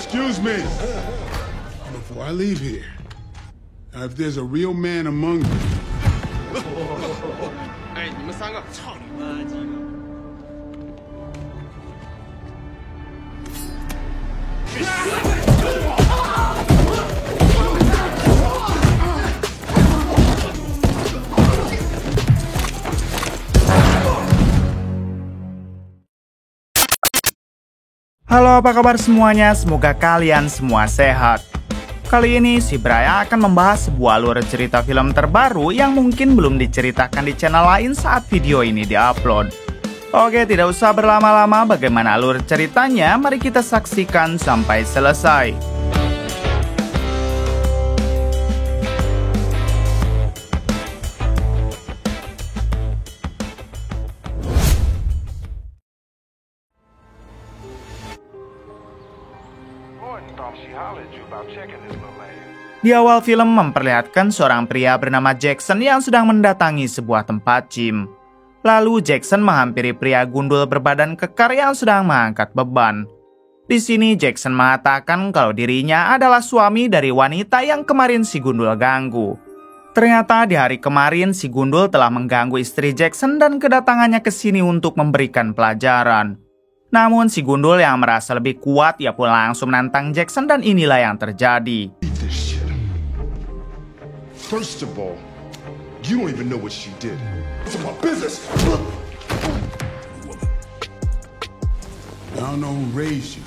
Excuse me. Before I leave here, if there's a real man among you. 哎，你们三个，操你妈几个！ Halo, apa kabar semuanya? Semoga kalian semua sehat. Kali ini si Braya akan membahas sebuah alur cerita film terbaru yang mungkin belum diceritakan di channel lain saat video ini diupload. Oke, tidak usah berlama-lama, bagaimana alur ceritanya? Mari kita saksikan sampai selesai. Di awal film memperlihatkan seorang pria bernama Jackson yang sedang mendatangi sebuah tempat gym. Lalu Jackson menghampiri pria gundul berbadan kekar yang sedang mengangkat beban. Di sini Jackson mengatakan kalau dirinya adalah suami dari wanita yang kemarin si gundul ganggu. Ternyata di hari kemarin si gundul telah mengganggu istri Jackson dan kedatangannya ke sini untuk memberikan pelajaran. Namun si gundul yang merasa lebih kuat, ia pun langsung menantang Jackson dan inilah yang terjadi. First of all, you don't even know what she did. It's my business. I don't know who raised you.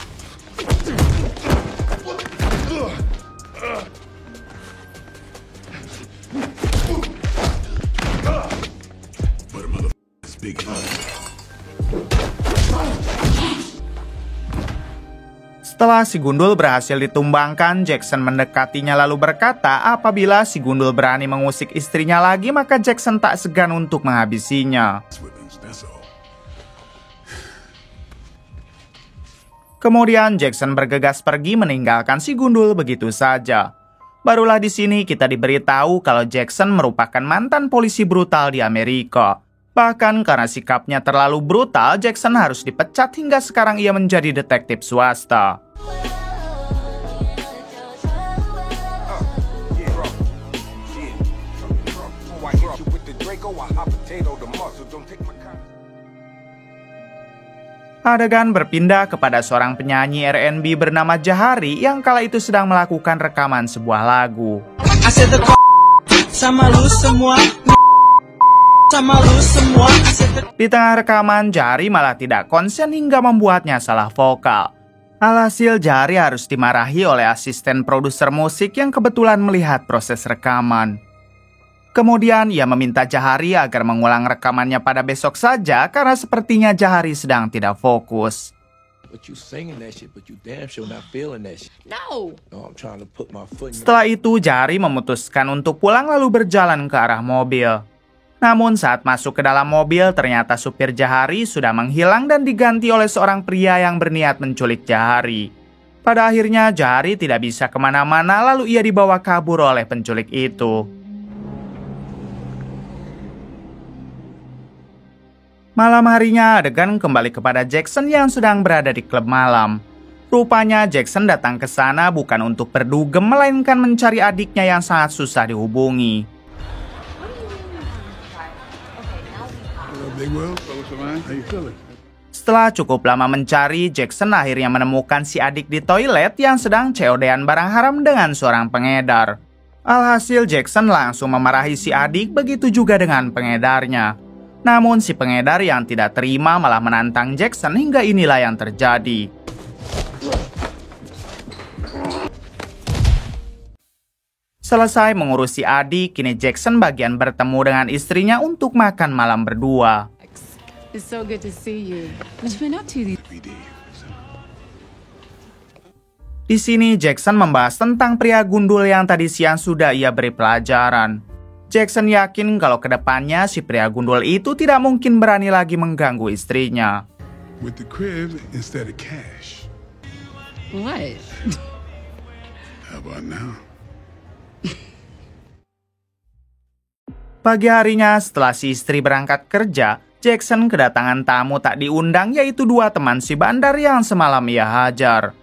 But a motherfucker's big enough. Setelah si gundul berhasil ditumbangkan, Jackson mendekatinya lalu berkata apabila si gundul berani mengusik istrinya lagi, maka Jackson tak segan untuk menghabisinya. Kemudian Jackson bergegas pergi meninggalkan si gundul begitu saja. Barulah di sini kita diberitahu kalau Jackson merupakan mantan polisi brutal di Amerika. Bahkan karena sikapnya terlalu brutal, Jackson harus dipecat hingga sekarang ia menjadi detektif swasta. Adegan berpindah kepada seorang penyanyi R&B bernama Jahari yang kala itu sedang melakukan rekaman sebuah lagu. Sama lu semua. Di tengah rekaman, Jahari malah tidak konsen hingga membuatnya salah vokal. Alhasil Jahari harus dimarahi oleh asisten produser musik yang kebetulan melihat proses rekaman. Kemudian ia meminta Jahari agar mengulang rekamannya pada besok saja karena sepertinya Jahari sedang tidak fokus. Setelah itu Jahari memutuskan untuk pulang lalu berjalan ke arah mobil. Namun saat masuk ke dalam mobil, ternyata supir Jahari sudah menghilang dan diganti oleh seorang pria yang berniat menculik Jahari. Pada akhirnya Jahari tidak bisa kemana-mana lalu ia dibawa kabur oleh penculik itu. Malam harinya adegan kembali kepada Jackson yang sedang berada di klub malam. Rupanya Jackson datang ke sana bukan untuk berdugem melainkan mencari adiknya yang sangat susah dihubungi. Setelah cukup lama mencari, Jackson akhirnya menemukan si adik di toilet yang sedang COD-an barang haram dengan seorang pengedar. Alhasil Jackson langsung memarahi si adik, begitu juga dengan pengedarnya. Namun si pengedar yang tidak terima malah menantang Jackson hingga inilah yang terjadi. Selesai mengurus si adik, kini Jackson bagian bertemu dengan istrinya untuk makan malam berdua. It's so good to see you. What you been up to? Di sini Jackson membahas tentang pria gundul yang tadi siang sudah ia beri pelajaran. Jackson yakin kalau kedepannya si pria gundul itu tidak mungkin berani lagi mengganggu istrinya. With the crib instead of cash. What? How about now? Pagi harinya setelah si istri berangkat kerja, Jackson kedatangan tamu tak diundang yaitu dua teman si bandar yang semalam ia hajar.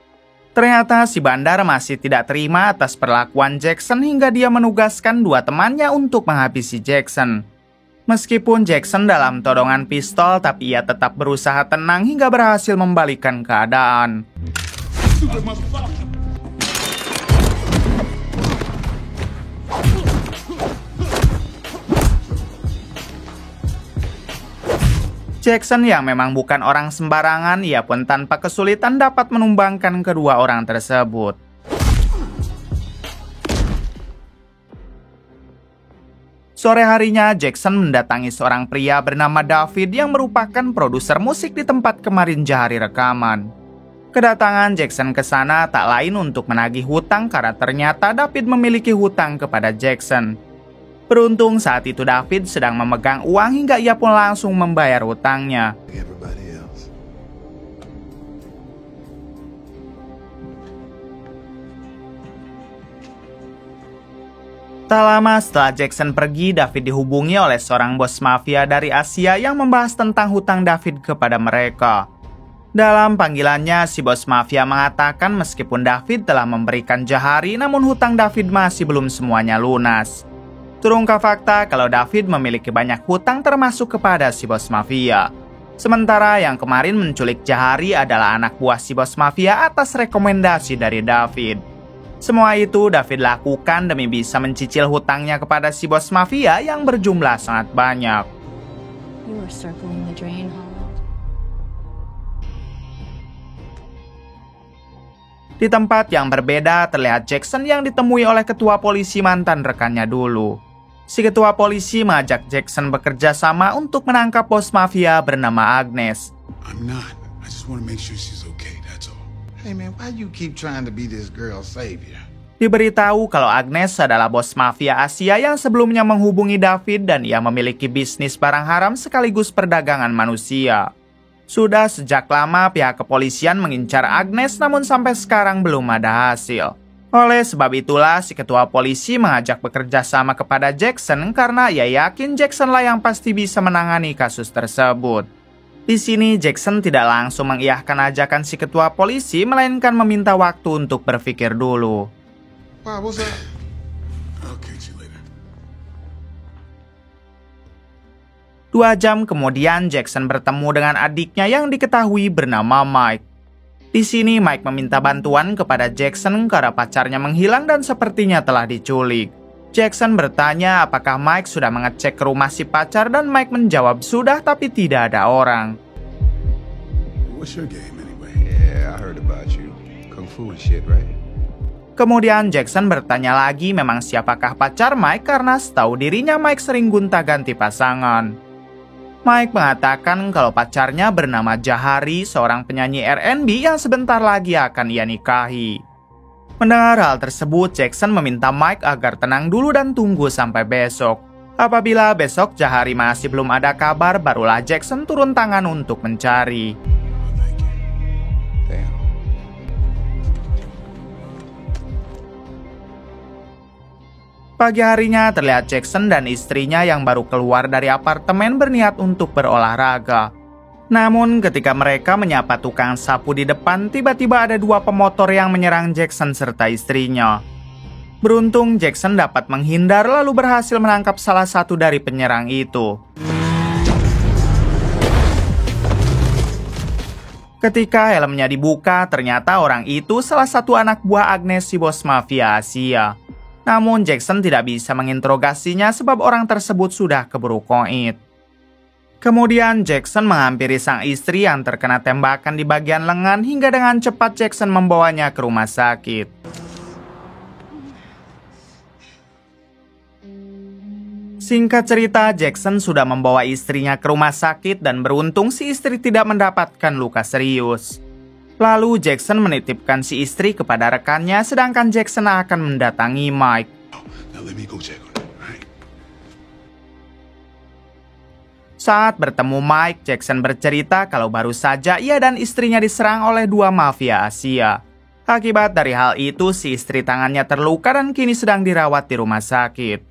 Ternyata si bandar masih tidak terima atas perlakuan Jackson hingga dia menugaskan dua temannya untuk menghabisi Jackson. Meskipun Jackson dalam todongan pistol, tapi ia tetap berusaha tenang hingga berhasil membalikkan keadaan. Jackson yang memang bukan orang sembarangan, ia pun tanpa kesulitan dapat menumbangkan kedua orang tersebut. Sore harinya, Jackson mendatangi seorang pria bernama David yang merupakan produser musik di tempat kemarin Jahari rekaman. Kedatangan Jackson ke sana tak lain untuk menagih hutang karena ternyata David memiliki hutang kepada Jackson. Beruntung saat itu David sedang memegang uang hingga ia pun langsung membayar hutangnya. Tak lama setelah Jackson pergi, David dihubungi oleh seorang bos mafia dari Asia yang membahas tentang hutang David kepada mereka. Dalam panggilannya, si bos mafia mengatakan meskipun David telah memberikan Jahari, namun hutang David masih belum semuanya lunas. Terungkap fakta kalau David memiliki banyak hutang termasuk kepada si bos mafia. Sementara yang kemarin menculik Jahari adalah anak buah si bos mafia atas rekomendasi dari David. Semua itu David lakukan demi bisa mencicil hutangnya kepada si bos mafia yang berjumlah sangat banyak. You were circling the drain, Holland. Di tempat yang berbeda, terlihat Jackson yang ditemui oleh ketua polisi mantan rekannya dulu. Si ketua polisi mengajak Jackson bekerja sama untuk menangkap bos mafia bernama Agnes. I'm not. I just want to make sure she's okay, that's all. Hey man, why you keep trying to be this girl's savior? Diberitahu kalau Agnes adalah bos mafia Asia yang sebelumnya menghubungi David dan ia memiliki bisnis barang haram sekaligus perdagangan manusia. Sudah sejak lama pihak kepolisian mengincar Agnes namun sampai sekarang belum ada hasil. Oleh sebab itulah si ketua polisi mengajak bekerja sama kepada Jackson karena ia yakin Jackson lah yang pasti bisa menangani kasus tersebut. Di sini Jackson tidak langsung mengiyahkan ajakan si ketua polisi melainkan meminta waktu untuk berpikir dulu. Wow, what's up? I'll catch you later. 2 jam kemudian Jackson bertemu dengan adiknya yang diketahui bernama Mike. Di sini Mike meminta bantuan kepada Jackson karena pacarnya menghilang dan sepertinya telah diculik. Jackson bertanya apakah Mike sudah mengecek ke rumah si pacar dan Mike menjawab sudah tapi tidak ada orang. What's your game anyway? Yeah, I heard about you. Kung fu and shit, right? Kemudian Jackson bertanya lagi memang siapakah pacar Mike karena setahu dirinya Mike sering gonta-ganti pasangan. Mike mengatakan kalau pacarnya bernama Jahari, seorang penyanyi R&B yang sebentar lagi akan ia nikahi. Mendengar hal tersebut, Jackson meminta Mike agar tenang dulu dan tunggu sampai besok. Apabila besok Jahari masih belum ada kabar, barulah Jackson turun tangan untuk mencari. Damn. Pagi harinya terlihat Jackson dan istrinya yang baru keluar dari apartemen berniat untuk berolahraga. Namun ketika mereka menyapa tukang sapu di depan, tiba-tiba ada 2 pemotor yang menyerang Jackson serta istrinya. Beruntung Jackson dapat menghindar lalu berhasil menangkap salah satu dari penyerang itu. Ketika helmnya dibuka, ternyata orang itu salah satu anak buah Agnes si bos mafia Asia. Namun Jackson tidak bisa menginterogasinya sebab orang tersebut sudah keburu koit. Kemudian Jackson menghampiri sang istri yang terkena tembakan di bagian lengan hingga dengan cepat Jackson membawanya ke rumah sakit. Singkat cerita, Jackson sudah membawa istrinya ke rumah sakit dan beruntung si istri tidak mendapatkan luka serius. Lalu Jackson menitipkan si istri kepada rekannya sedangkan Jackson akan mendatangi Mike. Now let me go check on her, right? Saat bertemu Mike, Jackson bercerita kalau baru saja ia dan istrinya diserang oleh 2 mafia Asia. Akibat dari hal itu, si istri tangannya terluka dan kini sedang dirawat di rumah sakit.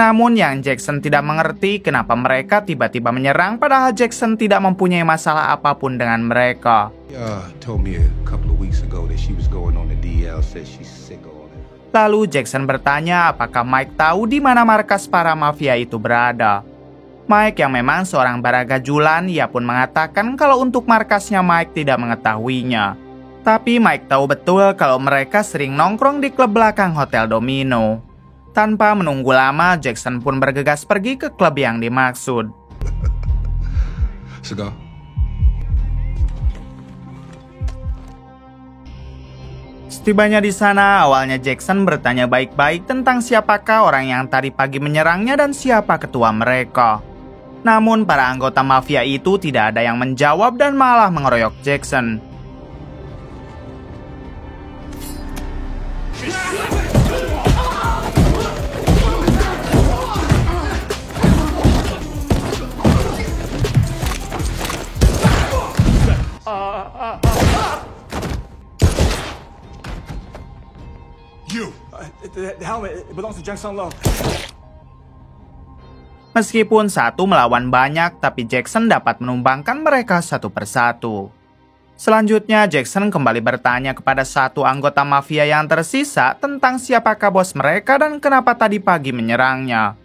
Namun yang Jackson tidak mengerti kenapa mereka tiba-tiba menyerang padahal Jackson tidak mempunyai masalah apapun dengan mereka. Told me a couple of weeks ago that she was going on the DL, said she's sick of all that. Lalu Jackson bertanya apakah Mike tahu di mana markas para mafia itu berada. Mike yang memang seorang baragajulan, ia pun mengatakan kalau untuk markasnya Mike tidak mengetahuinya. Tapi Mike tahu betul kalau mereka sering nongkrong di klub belakang Hotel Domino. Tanpa menunggu lama, Jackson pun bergegas pergi ke klub yang dimaksud. Cigar? Setibanya di sana, awalnya Jackson bertanya baik-baik tentang siapakah orang yang tadi pagi menyerangnya dan siapa ketua mereka. Namun para anggota mafia itu tidak ada yang menjawab dan malah mengeroyok Jackson. The helmet, it belongs to Jang Sung Lo. Meskipun satu melawan banyak, tapi Jackson dapat menumbangkan mereka satu persatu. Selanjutnya, Jackson kembali bertanya kepada satu anggota mafia yang tersisa tentang siapakah bos mereka dan kenapa tadi pagi menyerangnya.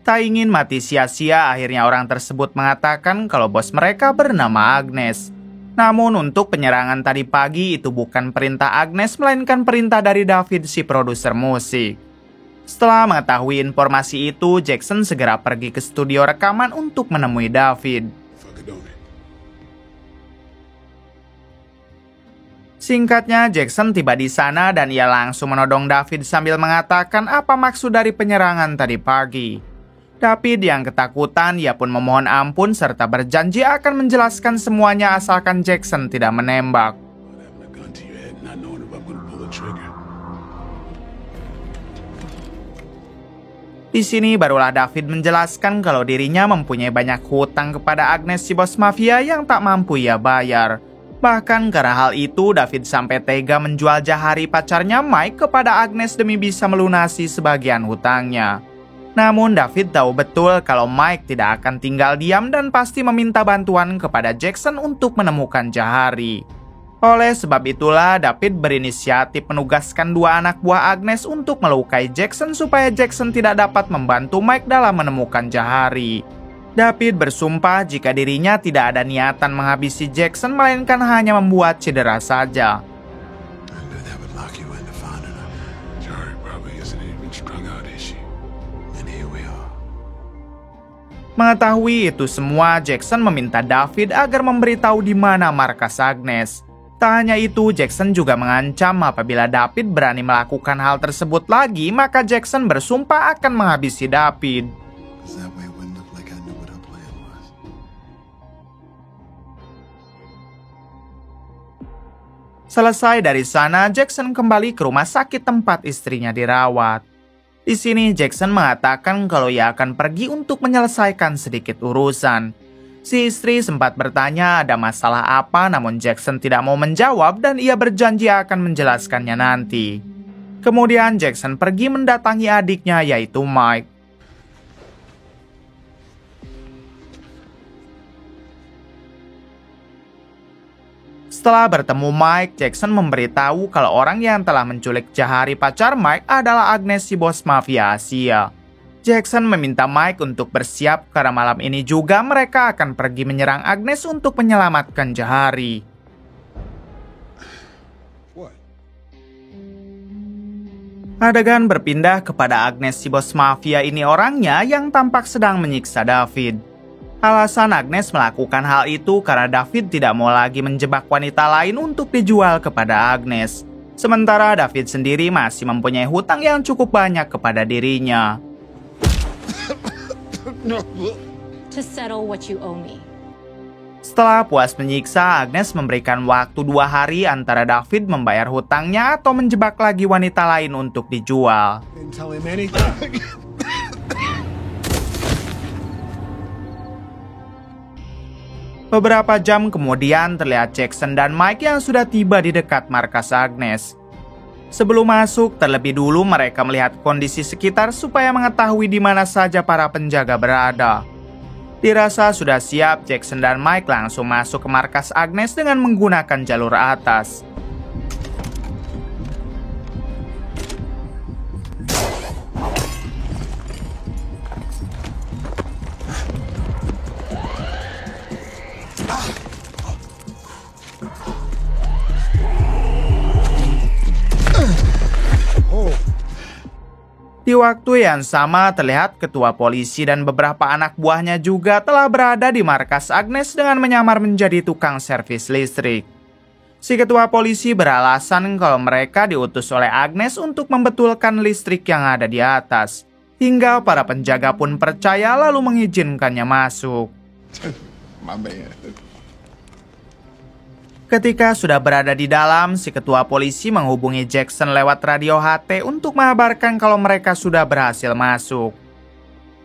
Tak ingin mati sia-sia, akhirnya orang tersebut mengatakan kalau bos mereka bernama Agnes. Namun untuk penyerangan tadi pagi itu bukan perintah Agnes, melainkan perintah dari David si produser musik. Setelah mengetahui informasi itu, Jackson segera pergi ke studio rekaman untuk menemui David. Singkatnya, Jackson tiba di sana dan ia langsung menodong David sambil mengatakan apa maksud dari penyerangan tadi pagi. David yang ketakutan, ia pun memohon ampun serta berjanji akan menjelaskan semuanya asalkan Jackson tidak menembak. Di sini barulah David menjelaskan kalau dirinya mempunyai banyak hutang kepada Agnes si bos mafia yang tak mampu ia bayar. Bahkan karena hal itu, David sampai tega menjual Jahari pacarnya Mike kepada Agnes demi bisa melunasi sebagian hutangnya. Namun David tahu betul kalau Mike tidak akan tinggal diam dan pasti meminta bantuan kepada Jackson untuk menemukan Jahari. Oleh sebab itulah David berinisiatif menugaskan dua anak buah Agnes untuk melukai Jackson supaya Jackson tidak dapat membantu Mike dalam menemukan Jahari. David bersumpah jika dirinya tidak ada niatan menghabisi Jackson melainkan hanya membuat cedera saja. Mengetahui itu semua, Jackson meminta David agar memberitahu di mana markas Agnes. Tak hanya itu, Jackson juga mengancam apabila David berani melakukan hal tersebut lagi, maka Jackson bersumpah akan menghabisi David. Selesai dari sana, Jackson kembali ke rumah sakit tempat istrinya dirawat. Di sini Jackson mengatakan kalau ia akan pergi untuk menyelesaikan sedikit urusan. Si istri sempat bertanya ada masalah apa, namun Jackson tidak mau menjawab dan ia berjanji akan menjelaskannya nanti. Kemudian Jackson pergi mendatangi adiknya yaitu Mike. Setelah bertemu Mike, Jackson memberitahu kalau orang yang telah menculik Jahari pacar Mike adalah Agnes si bos mafia Asia. Jackson meminta Mike untuk bersiap karena malam ini juga mereka akan pergi menyerang Agnes untuk menyelamatkan Jahari. Adegan berpindah kepada Agnes si bos mafia ini orangnya yang tampak sedang menyiksa David. Alasan Agnes melakukan hal itu karena David tidak mau lagi menjebak wanita lain untuk dijual kepada Agnes. Sementara David sendiri masih mempunyai hutang yang cukup banyak kepada dirinya. To settle what you owe me. Setelah puas menyiksa, Agnes memberikan waktu 2 hari antara David membayar hutangnya atau menjebak lagi wanita lain untuk dijual. Beberapa jam kemudian terlihat Jackson dan Mike yang sudah tiba di dekat markas Agnes. Sebelum masuk, terlebih dulu mereka melihat kondisi sekitar supaya mengetahui di mana saja para penjaga berada. Dirasa sudah siap, Jackson dan Mike langsung masuk ke markas Agnes dengan menggunakan jalur atas. Di waktu yang sama, terlihat ketua polisi dan beberapa anak buahnya juga telah berada di markas Agnes dengan menyamar menjadi tukang servis listrik. Si ketua polisi beralasan kalau mereka diutus oleh Agnes untuk membetulkan listrik yang ada di atas. Hingga para penjaga pun percaya lalu mengizinkannya masuk. My man. Ketika sudah berada di dalam, si ketua polisi menghubungi Jackson lewat radio HT untuk mengabarkan kalau mereka sudah berhasil masuk.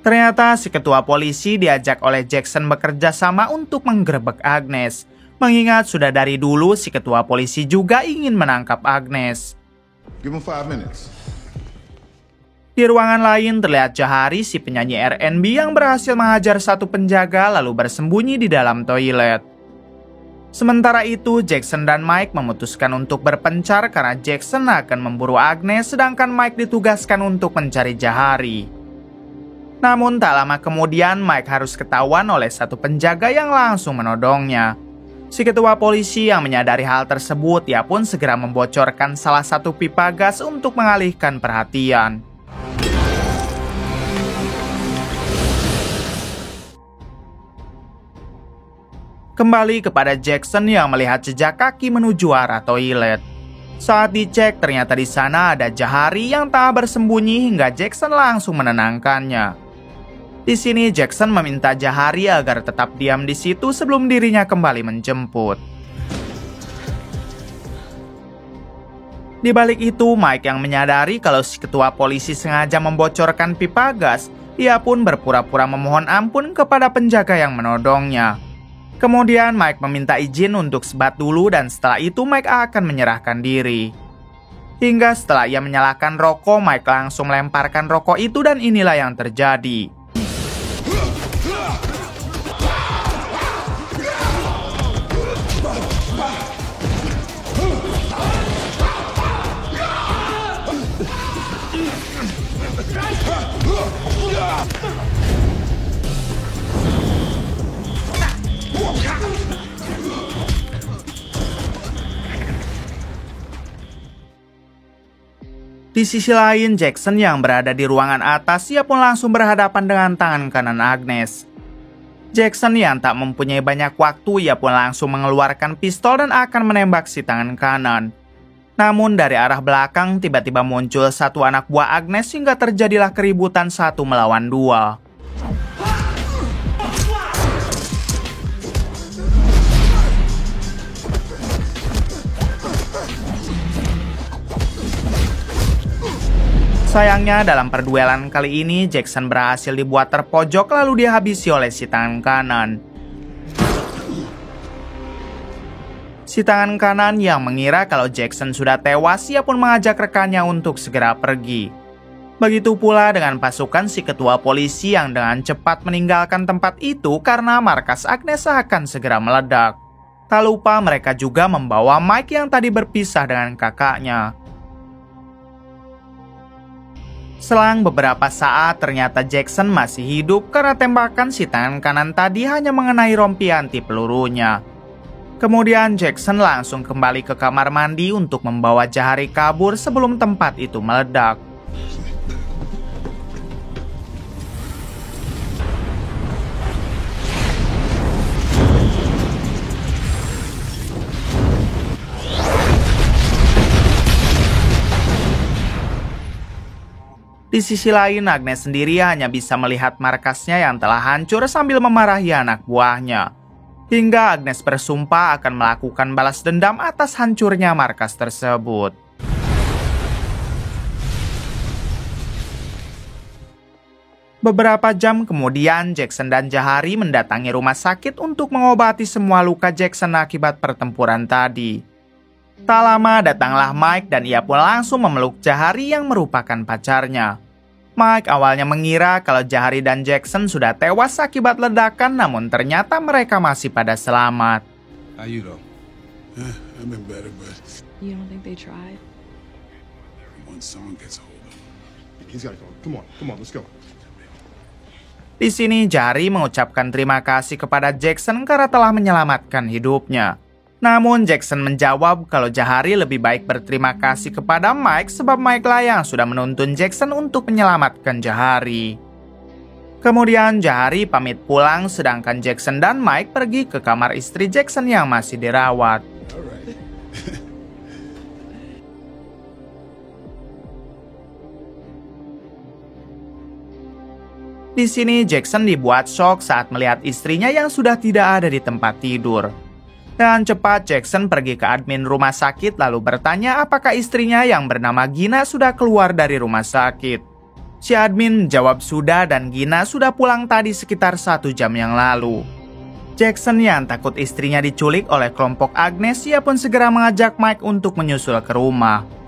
Ternyata si ketua polisi diajak oleh Jackson bekerja sama untuk menggerebek Agnes. Mengingat sudah dari dulu si ketua polisi juga ingin menangkap Agnes. Give him 5 minutes. Di ruangan lain terlihat Jahari, si penyanyi R&B yang berhasil menghajar satu penjaga lalu bersembunyi di dalam toilet. Sementara itu, Jackson dan Mike memutuskan untuk berpencar karena Jackson akan memburu Agnes sedangkan Mike ditugaskan untuk mencari Jahari. Namun tak lama kemudian Mike harus ketahuan oleh satu penjaga yang langsung menodongnya. Si ketua polisi yang menyadari hal tersebut, ia pun segera membocorkan salah satu pipa gas untuk mengalihkan perhatian. Kembali kepada Jackson yang melihat jejak kaki menuju arah toilet. Saat dicek, ternyata di sana ada Jahari yang tengah bersembunyi hingga Jackson langsung menenangkannya. Di sini Jackson meminta Jahari agar tetap diam di situ sebelum dirinya kembali menjemput. Di balik itu, Mike yang menyadari kalau si ketua polisi sengaja membocorkan pipa gas, ia pun berpura-pura memohon ampun kepada penjaga yang menodongnya. Kemudian Mike meminta izin untuk sebat dulu dan setelah itu Mike akan menyerahkan diri. Hingga setelah ia menyalakan rokok, Mike langsung melemparkan rokok itu dan inilah yang terjadi. Di sisi lain, Jackson yang berada di ruangan atas, ia pun langsung berhadapan dengan tangan kanan Agnes. Jackson yang tak mempunyai banyak waktu, ia pun langsung mengeluarkan pistol dan akan menembak si tangan kanan. Namun dari arah belakang, tiba-tiba muncul satu anak buah Agnes hingga terjadilah keributan 1 melawan 2. Sayangnya dalam perduelan kali ini Jackson berhasil dibuat terpojok lalu dihabisi oleh si tangan kanan. Si tangan kanan yang mengira kalau Jackson sudah tewas, ia pun mengajak rekannya untuk segera pergi. Begitu pula dengan pasukan si ketua polisi yang dengan cepat meninggalkan tempat itu karena markas Agnes akan segera meledak. Tak lupa mereka juga membawa Mike yang tadi berpisah dengan kakaknya. Selang beberapa saat, ternyata Jackson masih hidup karena tembakan si tangan kanan tadi hanya mengenai rompi anti pelurunya. Kemudian Jackson langsung kembali ke kamar mandi untuk membawa Jahari kabur sebelum tempat itu meledak. Di sisi lain, Agnes sendiri hanya bisa melihat markasnya yang telah hancur sambil memarahi anak buahnya. Hingga Agnes bersumpah akan melakukan balas dendam atas hancurnya markas tersebut. Beberapa jam kemudian, Jackson dan Jahari mendatangi rumah sakit untuk mengobati semua luka Jackson akibat pertempuran tadi. Tak lama datanglah Mike dan ia pun langsung memeluk Jahari yang merupakan pacarnya. Mike awalnya mengira kalau Jahari dan Jackson sudah tewas akibat ledakan, namun ternyata mereka masih pada selamat. How you though? I've been better, but You don't think they tried? once someone gets hold of him. He's gotta go. Come on, let's go. Di sini Jahari mengucapkan terima kasih kepada Jackson karena telah menyelamatkan hidupnya. Namun Jackson menjawab kalau Jahari lebih baik berterima kasih kepada Mike sebab Mike lah yang sudah menuntun Jackson untuk menyelamatkan Jahari. Kemudian Jahari pamit pulang sedangkan Jackson dan Mike pergi ke kamar istri Jackson yang masih dirawat. All right. Di sini Jackson dibuat shock saat melihat istrinya yang sudah tidak ada di tempat tidur. Dan cepat Jackson pergi ke admin rumah sakit lalu bertanya apakah istrinya yang bernama Gina sudah keluar dari rumah sakit. Si admin menjawab sudah dan Gina sudah pulang tadi sekitar 1 jam yang lalu. Jackson yang takut istrinya diculik oleh kelompok Agnes, ia pun segera mengajak Mike untuk menyusul ke rumah.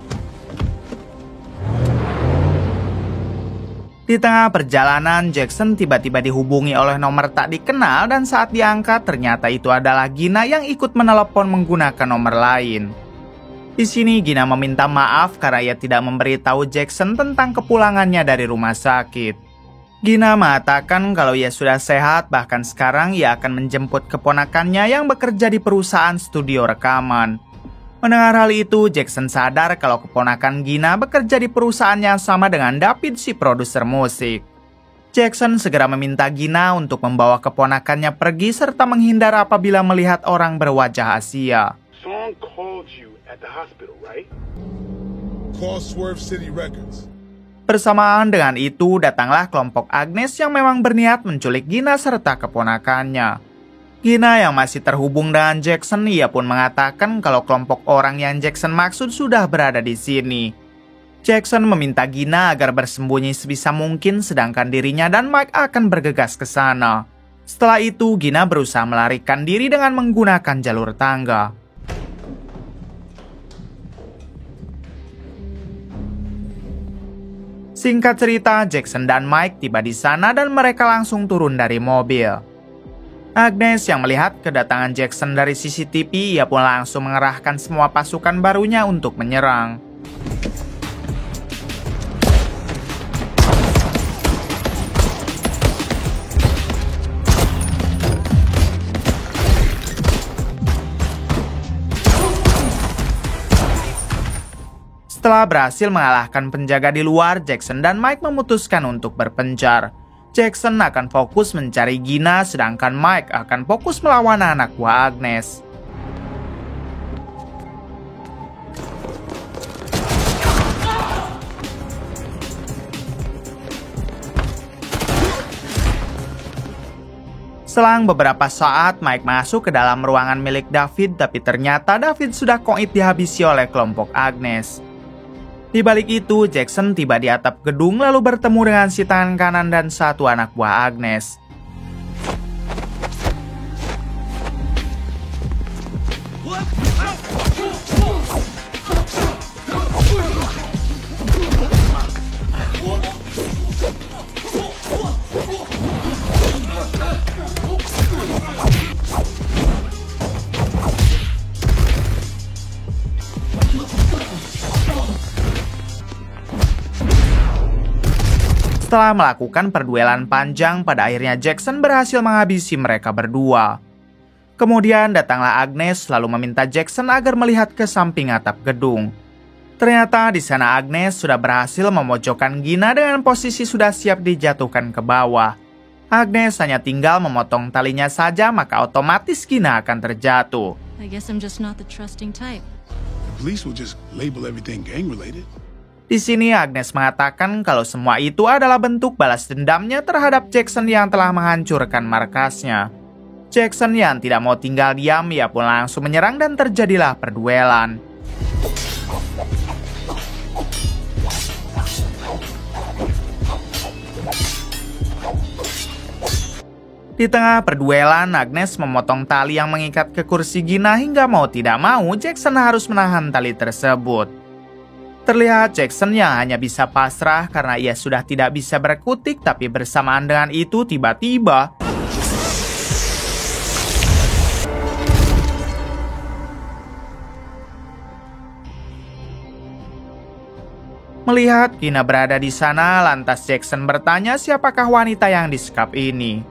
Di tengah perjalanan, Jackson tiba-tiba dihubungi oleh nomor tak dikenal dan saat diangkat ternyata itu adalah Gina yang ikut menelepon menggunakan nomor lain. Di sini Gina meminta maaf karena ia tidak memberitahu Jackson tentang kepulangannya dari rumah sakit. Gina mengatakan kalau ia sudah sehat, bahkan sekarang ia akan menjemput keponakannya yang bekerja di perusahaan studio rekaman. Mendengar hal itu, Jackson sadar kalau keponakan Gina bekerja di perusahaan yang sama dengan David, si produser musik. Jackson segera meminta Gina untuk membawa keponakannya pergi serta menghindar apabila melihat orang berwajah Asia. Someone called you at the hospital, right? Call Swerve City Records. Bersamaan dengan itu, datanglah kelompok Agnes yang memang berniat menculik Gina serta keponakannya. Gina yang masih terhubung dengan Jackson, ia pun mengatakan kalau kelompok orang yang Jackson maksud sudah berada di sini. Jackson meminta Gina agar bersembunyi sebisa mungkin sedangkan dirinya dan Mike akan bergegas ke sana. Setelah itu, Gina berusaha melarikan diri dengan menggunakan jalur tangga. Singkat cerita, Jackson dan Mike tiba di sana dan mereka langsung turun dari mobil. Agnes yang melihat kedatangan Jackson dari CCTV, ia pun langsung mengerahkan semua pasukan barunya untuk menyerang. Setelah berhasil mengalahkan penjaga di luar, Jackson dan Mike memutuskan untuk berpencar. Jackson akan fokus mencari Gina, sedangkan Mike akan fokus melawan anak buah Agnes. Selang beberapa saat, Mike masuk ke dalam ruangan milik David, tapi ternyata David sudah koit dihabisi oleh kelompok Agnes. Di balik itu, Jackson tiba di atap gedung lalu bertemu dengan si tangan kanan dan satu anak buah Agnes. Setelah melakukan perduelan panjang, pada akhirnya Jackson berhasil menghabisi mereka berdua. Kemudian datanglah Agnes lalu meminta Jackson agar melihat ke samping atap gedung. Ternyata di sana Agnes sudah berhasil memojokkan Gina dengan posisi sudah siap dijatuhkan ke bawah. Agnes hanya tinggal memotong talinya saja, maka otomatis Gina akan terjatuh. I guess I'm just not the trusting type. The police will just label everything gang-related. Di sini Agnes mengatakan kalau semua itu adalah bentuk balas dendamnya terhadap Jackson yang telah menghancurkan markasnya. Jackson yang tidak mau tinggal diam, ia pun langsung menyerang dan terjadilah perduelan. Di tengah perduelan, Agnes memotong tali yang mengikat ke kursi Gina hingga mau tidak mau Jackson harus menahan tali tersebut. Terlihat Jackson yang hanya bisa pasrah karena ia sudah tidak bisa berkutik, tapi bersamaan dengan itu tiba-tiba melihat Gina berada di sana, lantas Jackson bertanya siapakah wanita yang disekap ini.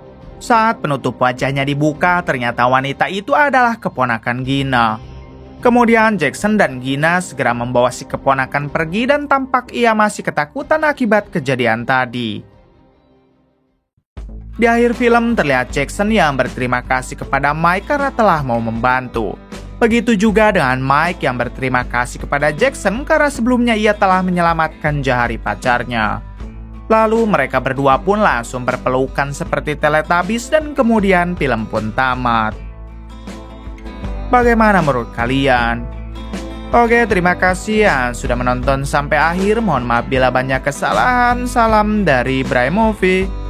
Saat penutup wajahnya dibuka, ternyata wanita itu adalah keponakan Gina. Kemudian Jackson dan Gina segera membawa si keponakan pergi dan tampak ia masih ketakutan akibat kejadian tadi. Di akhir film terlihat Jackson yang berterima kasih kepada Mike karena telah mau membantu. Begitu juga dengan Mike yang berterima kasih kepada Jackson karena sebelumnya ia telah menyelamatkan Jahari pacarnya. Lalu mereka berdua pun langsung berpelukan seperti Teletubbies dan kemudian film pun tamat. Bagaimana menurut kalian? Oke, terima kasih yang sudah menonton sampai akhir. Mohon maaf bila banyak kesalahan. Salam dari Bray Movie.